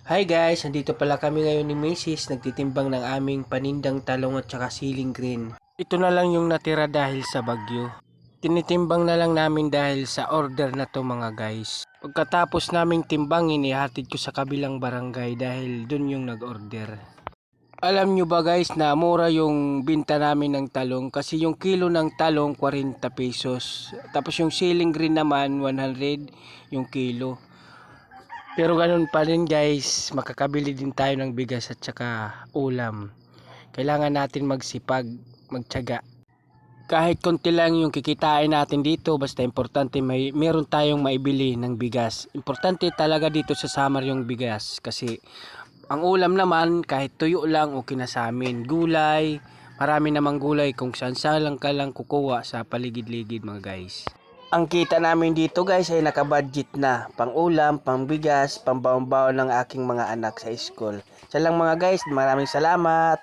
Hi guys, nandito pala kami ngayon ni Macy's nagtitimbang ng aming panindang talong at saka siling green. Ito na lang yung natira dahil sa bagyo. Tinitimbang na lang namin dahil sa order na to mga guys. Pagkatapos naming timbangin, ihatid ko sa kabilang barangay dahil dun yung nag-order. Alam nyo ba guys na mura yung binta namin ng talong kasi yung kilo ng talong 40 pesos. Tapos yung siling green naman 100 yung kilo. Pero ganun pa rin guys, makakabili din tayo ng bigas at saka ulam. Kailangan natin magsipag, magtiyaga. Kahit konti lang yung kikitain natin dito, basta importante meron tayong maibili ng bigas. Importante talaga dito sa summer yung bigas kasi ang ulam naman kahit tuyo lang okay na sa amin. Gulay, marami namang gulay kung saan lang ka lang kukuha sa paligid-ligid mga guys. Ang kita namin dito guys ay nakabudget na. Pang ulam, pang bigas, pang baon-baon ng aking mga anak sa school. Siya lang mga guys, maraming salamat.